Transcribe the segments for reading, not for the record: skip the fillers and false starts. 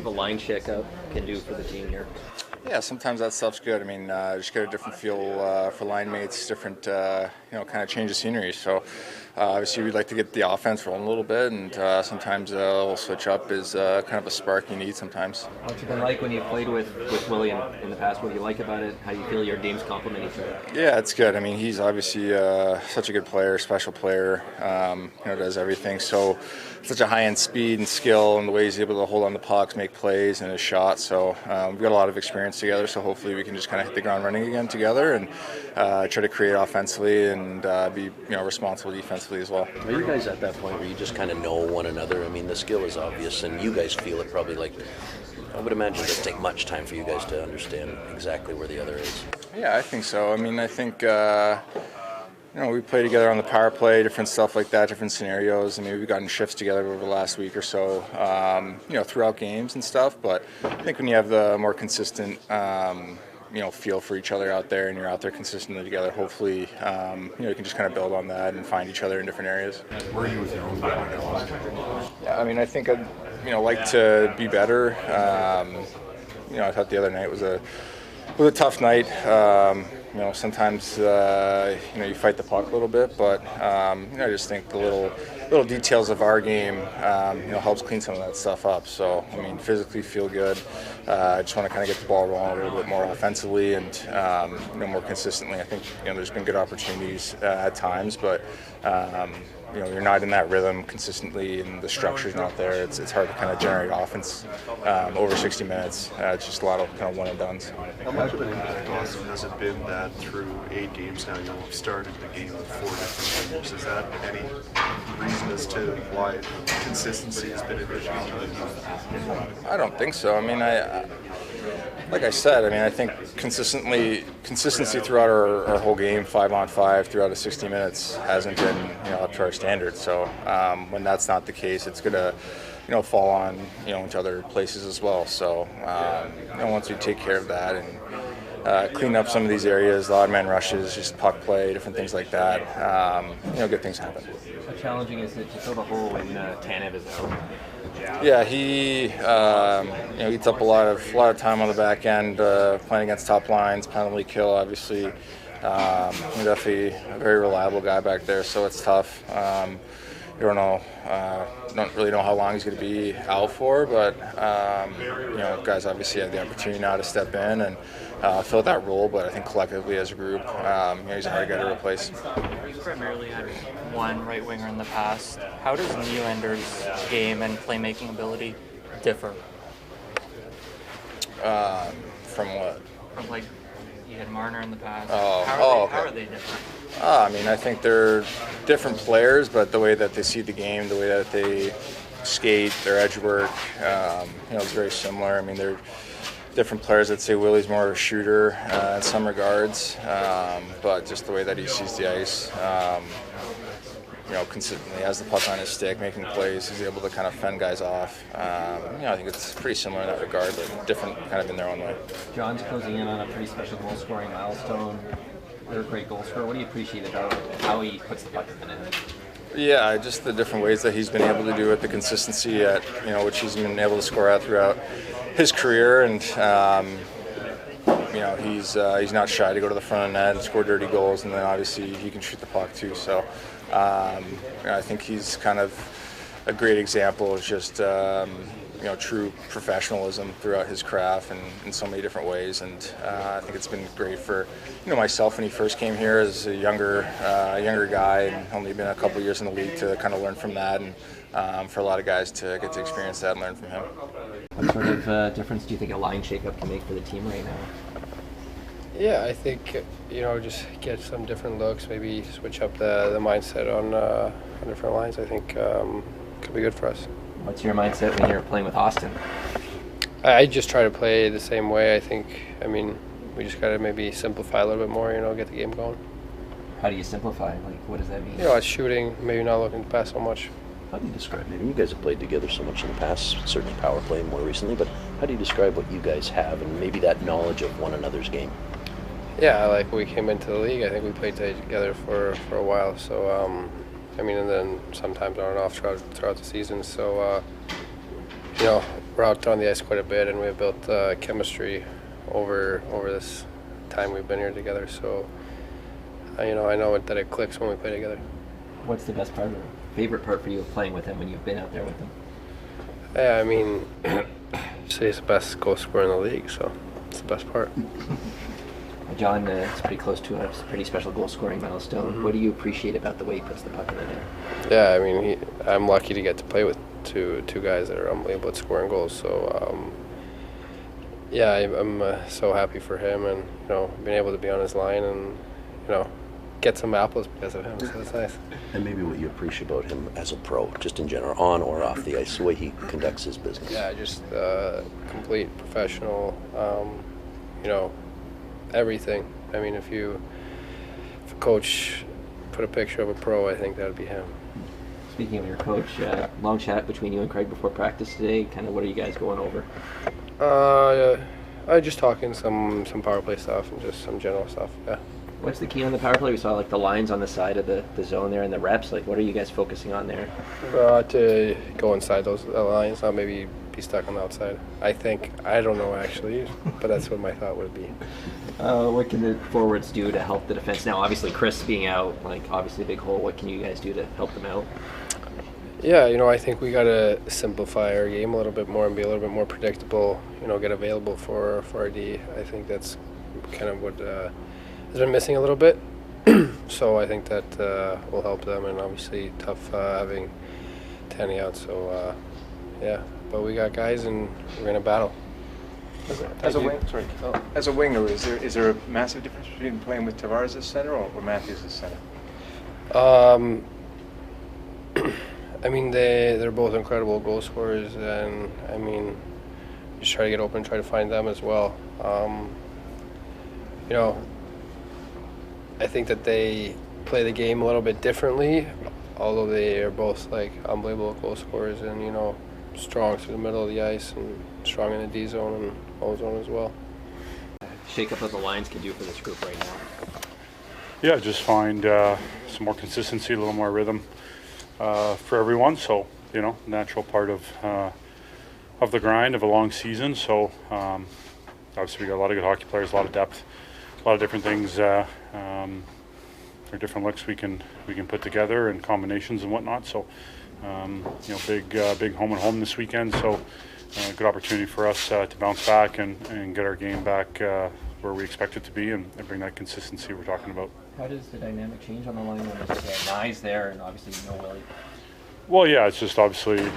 of a line shakeup can do for the team here? Yeah, sometimes that stuff's good. I mean, just get a different feel for line mates, different, kind of change of scenery. So obviously we'd like to get the offense rolling a little bit, and sometimes a little switch up is kind of a spark you need sometimes. What's it been like when you played with William in the past? What do you like about it? How do you feel your games complement each other? Yeah, it's good. I mean, he's obviously such a good player, special player, does everything. So such a high-end speed and skill, and the way he's able to hold on the pucks, make plays, and his shot. So we've got a lot of experience together, so hopefully we can just kind of hit the ground running again together and try to create offensively and be responsible defensively as well. Are you guys at that point where you just kind of know one another? I mean, the skill is obvious, and you guys feel it probably like, I would imagine it doesn't take much time for you guys to understand exactly where the other is. Yeah, I think so. I mean, I think we play together on the power play, different stuff like that, different scenarios. I mean, we've gotten shifts together over the last week or so, throughout games and stuff. But I think when you have the more consistent, feel for each other out there, and you're out there consistently together, hopefully, you can just kind of build on that and find each other in different areas. Where are you with your own game right now? Yeah, I mean, I think I'd, like to be better. I thought the other night was a tough night. Sometimes you fight the puck a little bit, but I just think the little details of our game helps clean some of that stuff up. So I mean, physically feel good. I just want to kind of get the ball rolling a little bit more offensively and more consistently. I think there's been good opportunities at times, but you're not in that rhythm consistently, and the structure's not there. It's hard to kind of generate offense over 60 minutes. It's just a lot of kind of one and dones. How much of an impact, Auston, has it been that through 8 games now you've started the game with 4 different players? Is that any reason as to why consistency has been an issue? I don't think so. I mean, like I said, I think consistency throughout our whole game, 5-on-5, throughout the 60 minutes hasn't been up to our standards. So when that's not the case, it's gonna fall on into other places as well. So once we take care of that and clean up some of these areas, the odd man rushes, just puck play, different things like that, good things happen. How challenging is it to fill the hole when Tanev is out? Yeah, he eats up a lot of time on the back end, playing against top lines, penalty kill, obviously. Definitely a very reliable guy back there, so it's tough. You don't really know how long he's going to be out for, but guys obviously have the opportunity now to step in and fill that role. But I think collectively as a group, he's a hard guy to replace. We've primarily had one right winger in the past. How does Nylander's game and playmaking ability differ? From what? From you had Marner in the past. Okay. How are they different? I think they're different players, but the way that they see the game, the way that they skate, their edge work, it's very similar. I mean, they're different players. I'd say Willie's more of a shooter in some regards, but just the way that he sees the ice, consistently has the puck on his stick, making plays, he's able to kind of fend guys off. I think it's pretty similar in that regard, but different kind of in their own way. John's closing in on a pretty special goal-scoring milestone. They're a great goal scorer. What do you appreciate about how he puts the puck in the net? Yeah, just the different ways that he's been able to do it, the consistency at which he's been able to score at throughout his career, and he's not shy to go to the front of the net and score dirty goals, and then obviously he can shoot the puck too. So I think he's kind of a great example of just true professionalism throughout his craft and in so many different ways. And I think it's been great for myself when he first came here as a younger guy and only been a couple of years in the league to kind of learn from that, and for a lot of guys to get to experience that and learn from him. What sort of difference do you think a line shakeup can make for the team right now? Yeah, I think just get some different looks, maybe switch up the mindset on different lines. I think could be good for us. What's your mindset when you're playing with Auston? I just try to play the same way. I mean, we just got to maybe simplify a little bit more, get the game going. How do you simplify? What does that mean? It's shooting, maybe not looking to pass so much. How do you describe it? You guys have played together so much in the past, certainly power play more recently, but how do you describe what you guys have and maybe that knowledge of one another's game? Yeah, when we came into the league, I think we played together for a while. So, and then sometimes on and off throughout the season. So, we're out on the ice quite a bit, and we've built chemistry over this time we've been here together. So, I know that it clicks when we play together. What's the best part or favorite part for you of playing with him when you've been out there with him? Yeah, I mean, say he's the best goal scorer in the league, so it's the best part. John is pretty close to a pretty special goal-scoring milestone. Mm-hmm. What do you appreciate about the way he puts the puck in the net? Yeah, I mean, I'm lucky to get to play with two guys that are unbelievable at scoring goals. So, yeah, I'm so happy for him, and being able to be on his line and get some apples because of him. So that's nice. And maybe what you appreciate about him as a pro, just in general, on or off the ice, the way he conducts his business. Yeah, just complete professional. Everything. I mean, if a coach put a picture of a pro, I think that would be him. Speaking of your coach, long chat between you and Craig before practice today. Kind of what are you guys going over? I just talking some power play stuff and just some general stuff. Yeah. What's the key on the power play? We saw like the lines on the side of the zone there and the reps. Like, what are you guys focusing on there? To go inside those lines, not maybe be stuck on the outside. I don't know actually, but that's what my thought would be. What can the forwards do to help the defense now? Obviously, Chris being out, like obviously a big hole. What can you guys do to help them out? Yeah, I think we got to simplify our game a little bit more and be a little bit more predictable. Get available for our D. I think that's kind of what has been missing a little bit. So I think that will help them, and obviously tough having Tanny out. So yeah, but we got guys, and we're gonna battle. As a winger, is there a massive difference between playing with Tavares as center or Matthews as center? I mean, they're both incredible goal scorers, and I mean, just try to get open, try to find them as well. I think that they play the game a little bit differently, although they are both like unbelievable goal scorers and strong through the middle of the ice and strong in the D zone and O zone as well. Shake up what the lines can do for this group right now. Yeah, just find some more consistency, a little more rhythm for everyone. So natural part of the grind of a long season. So obviously we got a lot of good hockey players, a lot of depth, a lot of different things, or different looks we can put together and combinations and whatnot. So big home and home this weekend. So good opportunity for us to bounce back and get our game back where we expect it to be and bring that consistency we're talking about. How does the dynamic change on the line when there's Nyes there and obviously no Willie? Well, yeah, it's just obviously,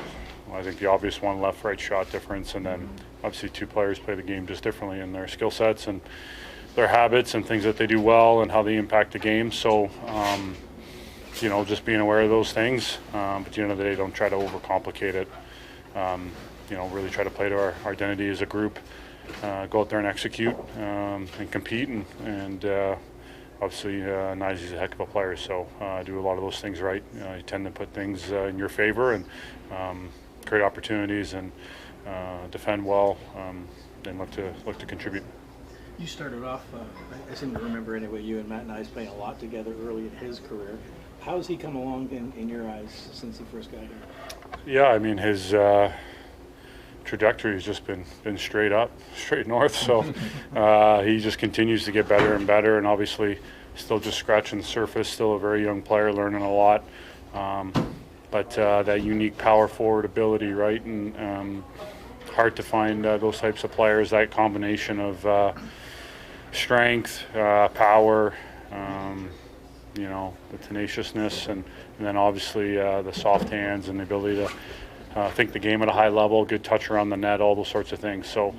I think the obvious one left-right shot difference, and then obviously two players play the game just differently in their skill sets and their habits and things that they do well and how they impact the game. So, just being aware of those things, but at the end of the day, don't try to overcomplicate it. Really try to play to our identity as a group, go out there and execute and compete, and obviously Nyes is a heck of a player, so do a lot of those things right. You tend to put things in your favor and create opportunities and defend well, and look to contribute. You started off, I seem to remember anyway, you and Matt Nyes playing a lot together early in his career. How has he come along in your eyes since he first got here? Yeah, I mean, his trajectory has just been straight up, straight north. So he just continues to get better and better, and obviously still just scratching the surface, still a very young player, learning a lot. But that unique power forward ability, right? And hard to find those types of players, that combination of strength, power, the tenaciousness, and then obviously the soft hands and the ability to think the game at a high level, good touch around the net, all those sorts of things. So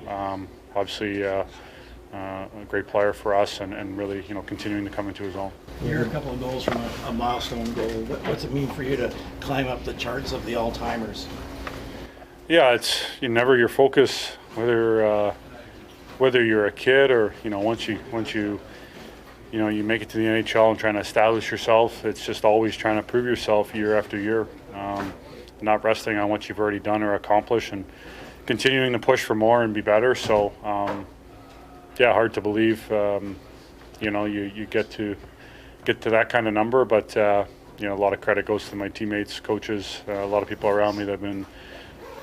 obviously a great player for us, and really continuing to come into his own. You're a couple of goals from a milestone goal. What's it mean for you to climb up the charts of the all-timers? Yeah, it's never your focus, whether you're a kid or once you make it to the NHL and trying to establish yourself. It's just always trying to prove yourself year after year, not resting on what you've already done or accomplished, and continuing to push for more and be better. So hard to believe you get to that kind of number, but a lot of credit goes to my teammates, coaches, a lot of people around me that have been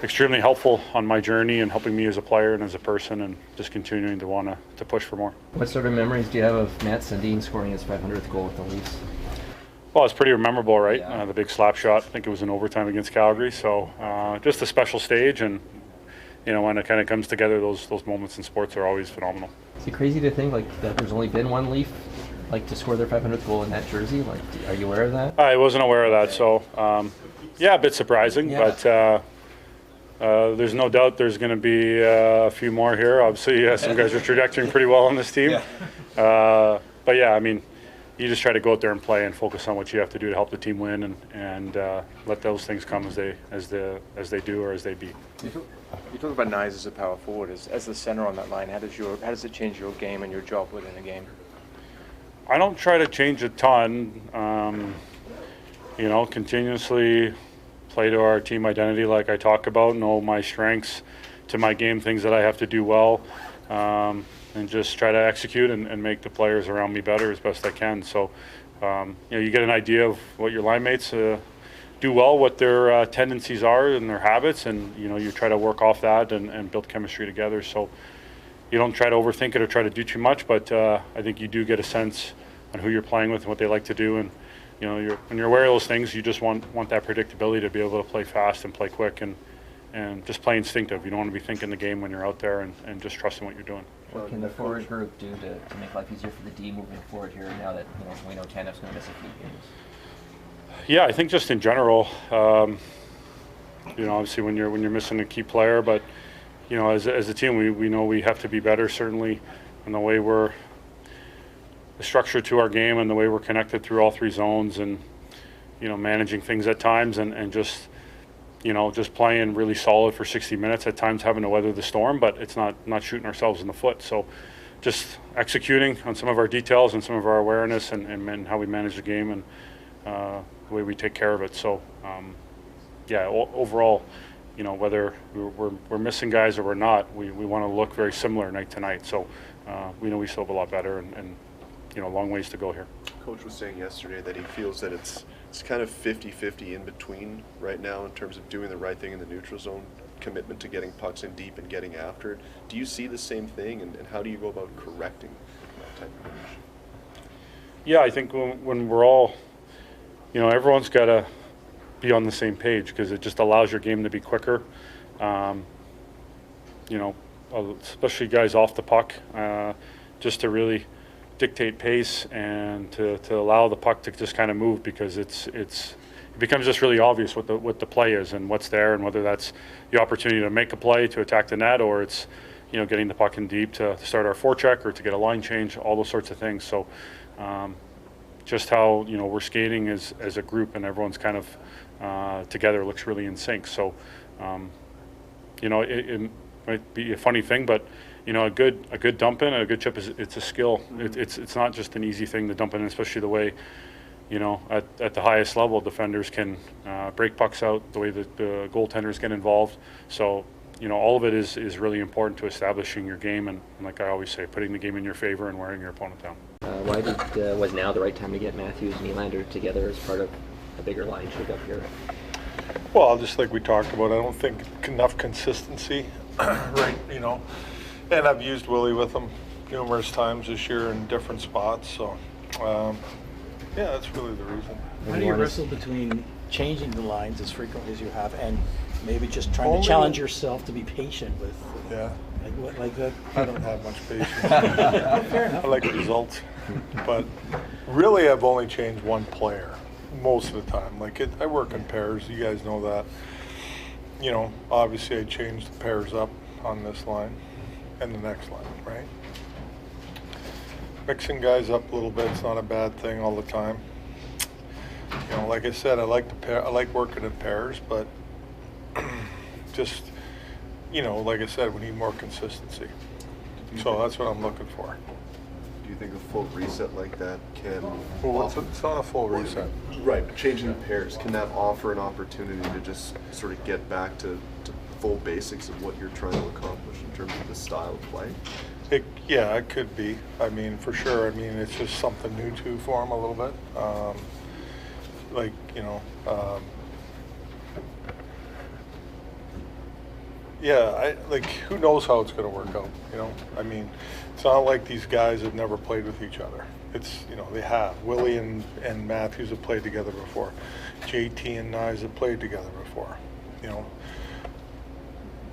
extremely helpful on my journey and helping me as a player and as a person, and just continuing to want to push for more. What sort of memories do you have of Matt Sundin scoring his 500th goal with the Leafs? Well, it's pretty memorable, right? Yeah. The big slap shot. I think it was in overtime against Calgary. So just a special stage, and when it kind of comes together, those moments in sports are always phenomenal. Is it crazy to think that there's only been one Leaf to score their 500th goal in that jersey? Are you aware of that? I wasn't aware of that, so a bit surprising, but there's no doubt there's going to be a few more here. Obviously, some guys are trajectorying pretty well on this team. But yeah, I mean, you just try to go out there and play and focus on what you have to do to help the team win, and let those things come as they do or as they be. You talk about Nyes as a power forward, as the center on that line. How does it change your game and your job within a game? I don't try to change a ton. Continuously play to our team identity, like I talk about. Know my strengths to my game, things that I have to do well. And just try to execute and make the players around me better as best I can. So, you get an idea of what your line mates do well, what their tendencies are and their habits, and you try to work off that and build chemistry together. So you don't try to overthink it or try to do too much, but I think you do get a sense on who you're playing with and what they like to do. And when you're aware of those things, you just want that predictability to be able to play fast and play quick and just play instinctive. You don't want to be thinking the game when you're out there and just trusting what you're doing. What can the forward group do to make life easier for the D moving forward here now that we know Tanev's going to miss a few games? Yeah, I think just in general, obviously when you're missing a key player, but as a team we know we have to be better, certainly in the way we're structured to our game and the way we're connected through all three zones, and managing things at times and just playing really solid for 60 minutes, at times having to weather the storm, but it's not shooting ourselves in the foot. So just executing on some of our details and some of our awareness and how we manage the game and the way we take care of it. So, overall, whether we're missing guys or we're not, we want to look very similar night to night. So we know we still have a lot better and long ways to go here. Coach was saying yesterday that he feels that it's kind of 50-50 in between right now in terms of doing the right thing in the neutral zone, commitment to getting pucks in deep and getting after it. Do you see the same thing, and how do you go about correcting that type of image? Yeah, I think when we're all, everyone's got to be on the same page, because it just allows your game to be quicker. Especially guys off the puck, just to really dictate pace and to allow the puck to just kind of move, because it becomes just really obvious what the play is and what's there, and whether that's the opportunity to make a play to attack the net, or it's getting the puck in deep to start our forecheck or to get a line change, all those sorts of things. So just how we're skating as a group and everyone's kind of together looks really in sync. So it might be a funny thing, but a good dump in and a good chip it's a skill. It's not just an easy thing to dump in, especially the way at the highest level defenders can break pucks out, the way that the goaltenders get involved. So all of it is really important to establishing your game, and like I always say, putting the game in your favor and wearing your opponent down. Why was now the right time to get Matthews and Nylander together as part of a bigger line shakeup here? Well, just like we talked about, I don't think enough consistency, right? And I've used Willie with him numerous times this year in different spots. So, that's really the reason. How do you wrestle between changing the lines as frequently as you have and maybe just trying to challenge yourself to be patient with? Like that. I don't have much patience. Fair enough. I like results, but really, I've only changed one player most of the time. I work in pairs. You guys know that. Obviously, I changed the pairs up on this line and the next line, right? Mixing guys up a little bit, it's not a bad thing all the time. Like I said, I like working in pairs, but just, like I said, we need more consistency. So that's what I'm looking for. Do you think a full reset like that can... Well, it's not a full reset. Right, but changing the pairs, can that offer an opportunity to just sort of get back to full basics of what you're trying to accomplish in terms of the style of play? It could be. I mean, for sure. I mean, it's just something new for him a little bit. who knows how it's going to work out, you know? I mean, it's not like these guys have never played with each other. It's, you know, they have. Willie and Matthews have played together before. JT and Nyes have played together before, you know.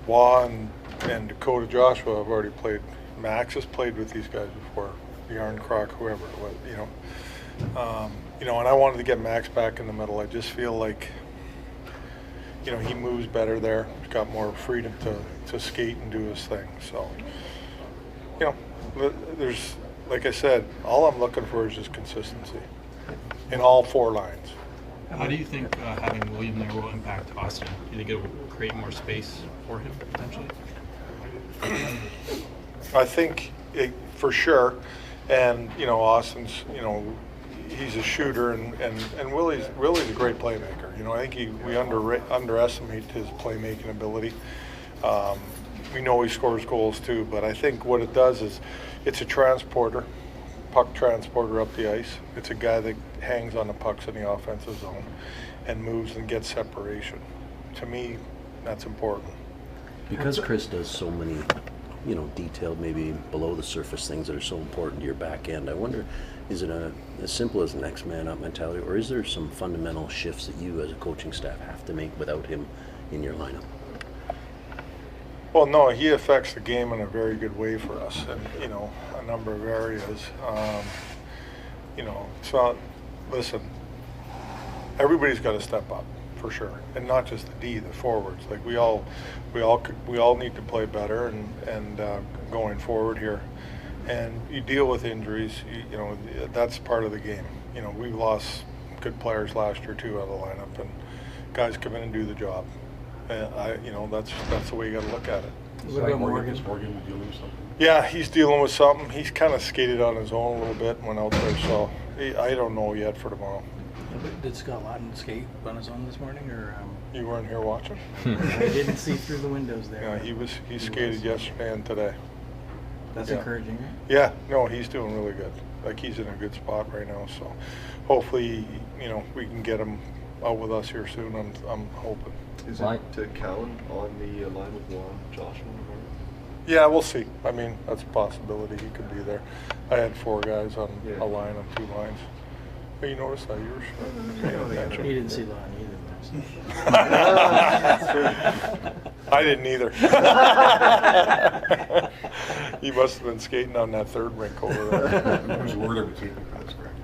Juan and Dakota Joshua have already played. Max has played with these guys before. Yarn Croc, whoever it was, you know. You know, and I wanted to get Max back in the middle. I just feel like, you know, he moves better there. He's got more freedom to skate and do his thing. So, you know, there's, like I said, all I'm looking for is just consistency in all 4 lines. How do you think having William there will impact Auston? Do you think it will create more space for him potentially? I think for sure. And, you know, Austin's, you know, he's a shooter, and Willie's a great playmaker. You know, I think we underestimate his playmaking ability. We know he scores goals too, but I think what it does is it's a transporter, puck transporter up the ice. It's a guy that hangs on the pucks in the offensive zone and moves and gets separation. To me, that's important. Because Chris does so many, you know, detailed, maybe below the surface things that are so important to your back end, I wonder, is it as simple as next man up mentality, or is there some fundamental shifts that you as a coaching staff have to make without him in your lineup? Well, no, he affects the game in a very good way for us, and, you know, a number of areas. You know, it's not, listen, everybody's got to step up, for sure, and not just the D, the forwards. Like we all need to play better, and going forward here, and you deal with injuries. You know, that's part of the game. You know, we lost good players last year too out of the lineup, and guys come in and do the job. And you know, that's the way you got to look at it. What about Morgan? Is Morgan dealing with something? Yeah, he's dealing with something. He's kind of skated on his own a little bit and went out there, so I don't know yet for tomorrow. Did Scott Laughton skate on his own this morning, or? You weren't here watching? I didn't see through the windows there. Yeah, he skated yesterday and today. That's encouraging, right? Yeah, no, he's doing really good. Like, he's in a good spot right now, so hopefully, you know, we can get him out with us here soon. I'm hoping. Is it Cowan on the line with Juan, Joshua? Yeah, we'll see. I mean, that's a possibility. He could be there. I had 4 guys on a line on 2 lines. Oh, you noticed that? You were sure. He didn't see the line either. I didn't either. He must have been skating on that 3rd rink over there. There's a word in between. That's correct.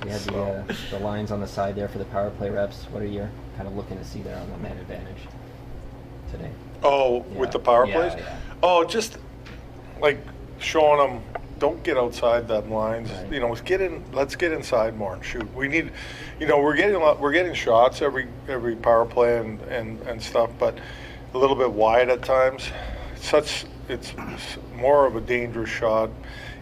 We had the lines on the side there for the power play reps. What are you kind of looking to see there on the man advantage today? Oh, yeah. With the power plays? Yeah. Oh, just like showing them, don't get outside that lines. Right. You know, let's get inside more and shoot. We need, you know, we're getting shots every power play and stuff, but a little bit wide at times. It's more of a dangerous shot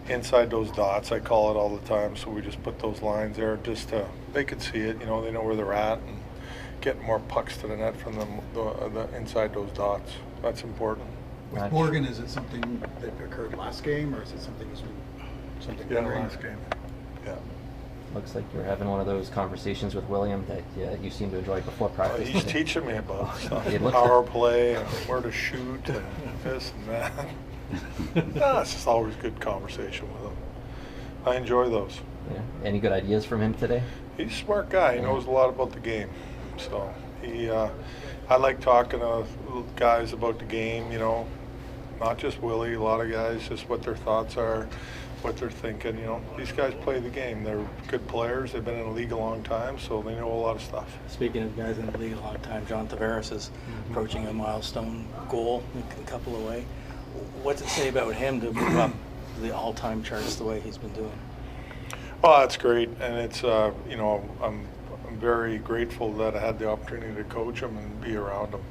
inside those dots, I call it all the time. So we just put those lines there just to, they can see it, you know, they know where they're at, and getting more pucks to the net from the inside those dots. That's important. With Morgan, is it something that occurred last game, or is it something last game? Yeah. Looks like you're having one of those conversations with William that you seem to enjoy before practice. He's teaching me about stuff, power play and where to shoot and this and that. No, it's just always good conversation with him. I enjoy those. Yeah. Any good ideas from him today? He's a smart guy. He knows a lot about the game. So I like talking to guys about the game, you know, not just Willie, a lot of guys, just what their thoughts are, what they're thinking, you know. These guys play the game. They're good players. They've been in the league a long time, so they know a lot of stuff. Speaking of guys in the league a long time, John Tavares is approaching a milestone goal, a couple away. What's it say about him to move up the all-time charts the way he's been doing? Well, that's great, and it's you know, I'm very grateful that I had the opportunity to coach him and be around him.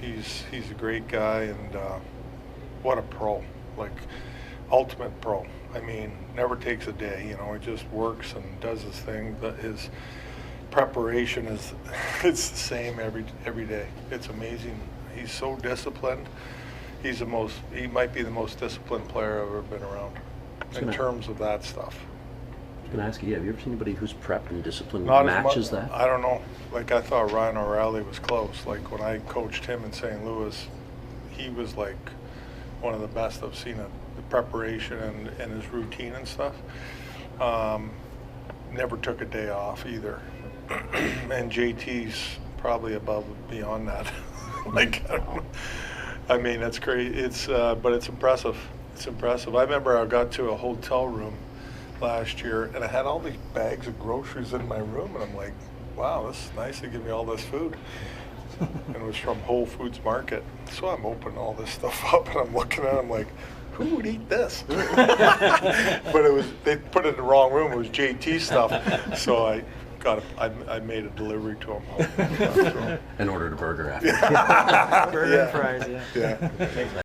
He's a great guy, and what a pro, like ultimate pro. I mean, never takes a day, you know, he just works and does his thing, but his preparation is it's the same every day. It's amazing. He's so disciplined. He might be the most disciplined player I've ever been around in terms of that stuff. I'm gonna ask you, have you ever seen anybody who's prepped and disciplined Not as matches much, that? I don't know. Like, I thought Ryan O'Reilly was close. Like, when I coached him in St. Louis, he was like one of the best I've seen. The preparation and his routine and stuff. Never took a day off either. And JT's probably above and beyond that. Like, I don't know. I mean, that's great. It's but it's impressive. It's impressive. I remember I got to a hotel room last year and I had all these bags of groceries in my room, and I'm like, wow, this is nice. They give me all this food. And it was from Whole Foods Market. So I'm opening all this stuff up and I'm looking at it, I'm like, who would eat this? But it was, they put it in the wrong room. It was JT stuff. So I made a delivery to him. And ordered a burger after. Burger and fries, yeah. Yeah.